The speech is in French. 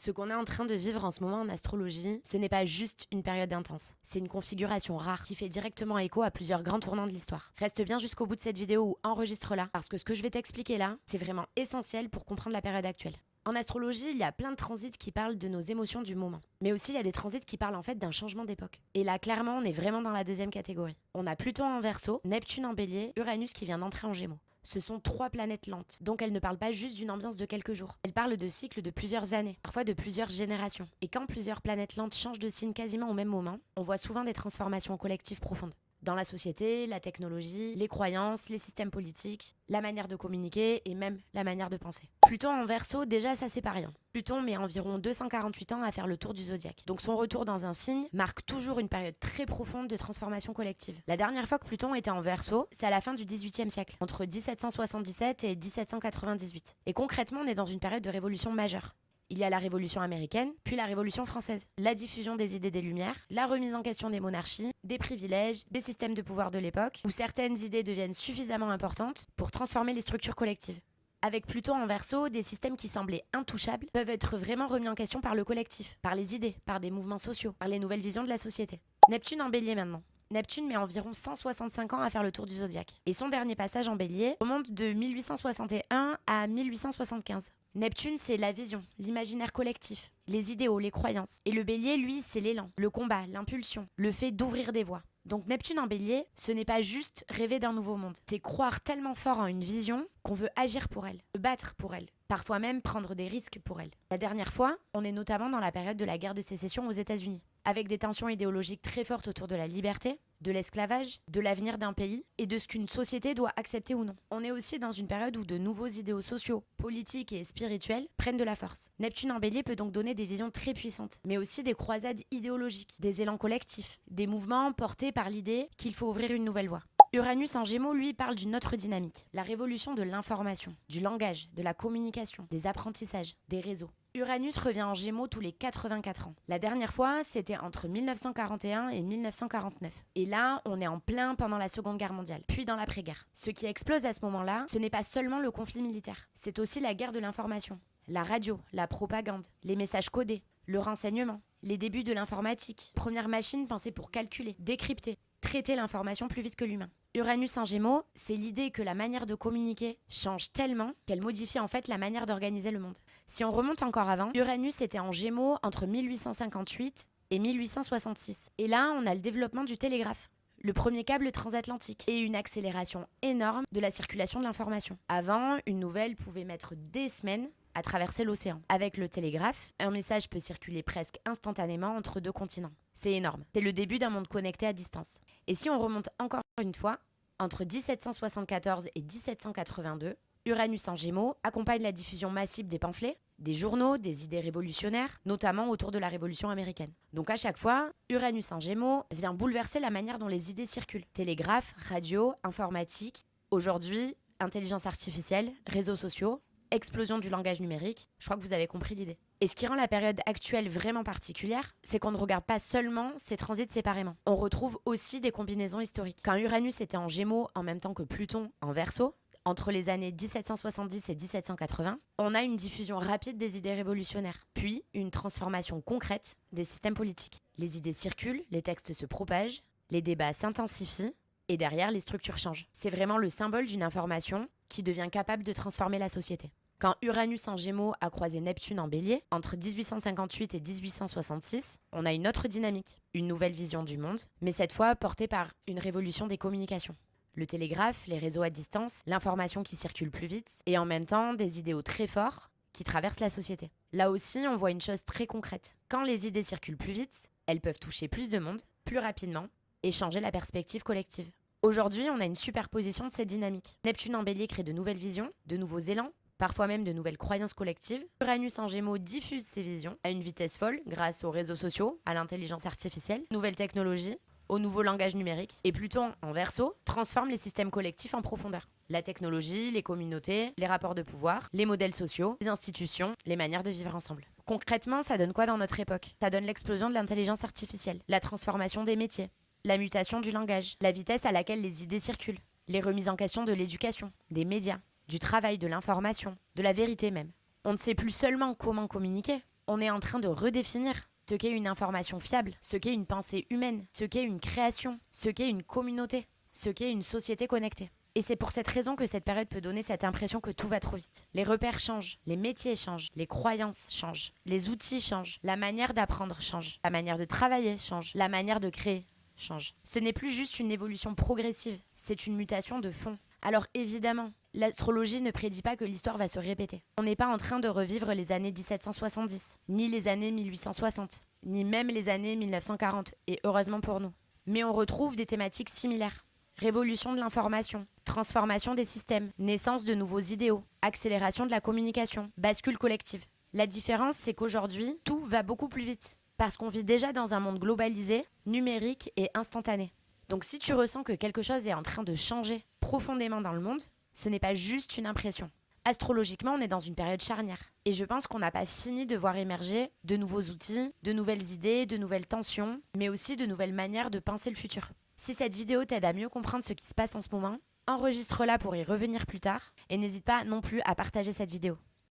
Ce qu'on est en train de vivre en ce moment en astrologie, ce n'est pas juste une période intense. C'est une configuration rare qui fait directement écho à plusieurs grands tournants de l'histoire. Reste bien jusqu'au bout de cette vidéo ou enregistre-la, parce que ce que je vais t'expliquer là, c'est vraiment essentiel pour comprendre la période actuelle. En astrologie, il y a plein de transits qui parlent de nos émotions du moment. Mais aussi, il y a des transits qui parlent en fait d'un changement d'époque. Et là, clairement, on est vraiment dans la deuxième catégorie. On a Pluton en Verseau, Neptune en Bélier, Uranus qui vient d'entrer en Gémeaux. Ce sont 3 planètes lentes, donc elles ne parlent pas juste d'une ambiance de quelques jours. Elles parlent de cycles de plusieurs années, parfois de plusieurs générations. Et quand plusieurs planètes lentes changent de signe quasiment au même moment, on voit souvent des transformations collectives profondes. Dans la société, la technologie, les croyances, les systèmes politiques, la manière de communiquer et même la manière de penser. Pluton en Verseau, déjà ça c'est pas rien. Pluton met environ 248 ans à faire le tour du zodiaque. Donc son retour dans un signe marque toujours une période très profonde de transformation collective. La dernière fois que Pluton était en Verseau, c'est à la fin du XVIIIe siècle, entre 1777 et 1798. Et concrètement, on est dans une période de révolution majeure. Il y a la Révolution américaine, puis la Révolution française, la diffusion des idées des Lumières, la remise en question des monarchies, des privilèges, des systèmes de pouvoir de l'époque, où certaines idées deviennent suffisamment importantes pour transformer les structures collectives. Avec Pluton en Verseau, des systèmes qui semblaient intouchables peuvent être vraiment remis en question par le collectif, par les idées, par des mouvements sociaux, par les nouvelles visions de la société. Neptune en Bélier maintenant. Neptune met environ 165 ans à faire le tour du zodiaque. Et son dernier passage en Bélier remonte de 1861 à 1875. Neptune, c'est la vision, l'imaginaire collectif, les idéaux, les croyances. Et le Bélier, lui, c'est l'élan, le combat, l'impulsion, le fait d'ouvrir des voies. Donc Neptune en Bélier, ce n'est pas juste rêver d'un nouveau monde. C'est croire tellement fort en une vision qu'on veut agir pour elle, se battre pour elle, parfois même prendre des risques pour elle. La dernière fois, on est notamment dans la période de la guerre de sécession aux États-Unis, avec des tensions idéologiques très fortes autour de la liberté, de l'esclavage, de l'avenir d'un pays et de ce qu'une société doit accepter ou non. On est aussi dans une période où de nouveaux idéaux sociaux, politiques et spirituels prennent de la force. Neptune en Bélier peut donc donner des visions très puissantes, mais aussi des croisades idéologiques, des élans collectifs, des mouvements portés par l'idée qu'il faut ouvrir une nouvelle voie. Uranus en Gémeaux, lui, parle d'une autre dynamique, la révolution de l'information, du langage, de la communication, des apprentissages, des réseaux. Uranus revient en Gémeaux tous les 84 ans. La dernière fois, c'était entre 1941 et 1949. Et là, on est en plein pendant la Seconde Guerre mondiale, puis dans l'après-guerre. Ce qui explose à ce moment-là, ce n'est pas seulement le conflit militaire, c'est aussi la guerre de l'information. La radio, la propagande, les messages codés, le renseignement, les débuts de l'informatique, première machine pensée pour calculer, décrypter, traiter l'information plus vite que l'humain. Uranus en Gémeaux, c'est l'idée que la manière de communiquer change tellement qu'elle modifie en fait la manière d'organiser le monde. Si on remonte encore avant, Uranus était en Gémeaux entre 1858 et 1866. Et là, on a le développement du télégraphe, le premier câble transatlantique et une accélération énorme de la circulation de l'information. Avant, une nouvelle pouvait mettre des semaines à traverser l'océan. Avec le télégraphe, un message peut circuler presque instantanément entre 2 continents. C'est énorme. C'est le début d'un monde connecté à distance. Et si on remonte encore une fois, entre 1774 et 1782, Uranus en Gémeaux accompagne la diffusion massive des pamphlets, des journaux, des idées révolutionnaires, notamment autour de la Révolution américaine. Donc à chaque fois, Uranus en Gémeaux vient bouleverser la manière dont les idées circulent. Télégraphe, radio, informatique. Aujourd'hui, intelligence artificielle, réseaux sociaux, explosion du langage numérique, je crois que vous avez compris l'idée. Et ce qui rend la période actuelle vraiment particulière, c'est qu'on ne regarde pas seulement ces transits séparément. On retrouve aussi des combinaisons historiques. Quand Uranus était en Gémeaux en même temps que Pluton en Verseau, entre les années 1770 et 1780, on a une diffusion rapide des idées révolutionnaires, puis une transformation concrète des systèmes politiques. Les idées circulent, les textes se propagent, les débats s'intensifient, et derrière, les structures changent. C'est vraiment le symbole d'une information qui devient capable de transformer la société. Quand Uranus en Gémeaux a croisé Neptune en Bélier, entre 1858 et 1866, on a une autre dynamique, une nouvelle vision du monde, mais cette fois portée par une révolution des communications. Le télégraphe, les réseaux à distance, l'information qui circule plus vite, et en même temps des idéaux très forts qui traversent la société. Là aussi, on voit une chose très concrète. Quand les idées circulent plus vite, elles peuvent toucher plus de monde, plus rapidement, et changer la perspective collective. Aujourd'hui, on a une superposition de ces dynamiques. Neptune en Bélier crée de nouvelles visions, de nouveaux élans, parfois même de nouvelles croyances collectives. Uranus en Gémeaux diffuse ces visions à une vitesse folle grâce aux réseaux sociaux, à l'intelligence artificielle, nouvelles technologies, au nouveau langage numérique. Et Pluton en Verseau transforme les systèmes collectifs en profondeur. La technologie, les communautés, les rapports de pouvoir, les modèles sociaux, les institutions, les manières de vivre ensemble. Concrètement, ça donne quoi dans notre époque ? Ça donne l'explosion de l'intelligence artificielle, la transformation des métiers, la mutation du langage, la vitesse à laquelle les idées circulent, les remises en question de l'éducation, des médias, du travail, de l'information, de la vérité même. On ne sait plus seulement comment communiquer, On est en train de redéfinir ce qu'est une information fiable, ce qu'est une pensée humaine, ce qu'est une création, ce qu'est une communauté, ce qu'est une société connectée. Et c'est pour cette raison que cette période peut donner cette impression que tout va trop vite. Les repères changent, les métiers changent, les croyances changent, les outils changent, la manière d'apprendre change, la manière de travailler change, la manière de créer change. Ce n'est plus juste une évolution progressive, c'est une mutation de fond. Alors évidemment, l'astrologie ne prédit pas que l'histoire va se répéter. On n'est pas en train de revivre les années 1770, ni les années 1860, ni même les années 1940, et heureusement pour nous. Mais on retrouve des thématiques similaires. Révolution de l'information, transformation des systèmes, naissance de nouveaux idéaux, accélération de la communication, bascule collective. La différence, c'est qu'aujourd'hui, tout va beaucoup plus vite, parce qu'on vit déjà dans un monde globalisé, numérique et instantané. Donc si tu ressens que quelque chose est en train de changer profondément dans le monde, ce n'est pas juste une impression. Astrologiquement, on est dans une période charnière. Et je pense qu'on n'a pas fini de voir émerger de nouveaux outils, de nouvelles idées, de nouvelles tensions, mais aussi de nouvelles manières de penser le futur. Si cette vidéo t'aide à mieux comprendre ce qui se passe en ce moment, enregistre-la pour y revenir plus tard et n'hésite pas non plus à partager cette vidéo.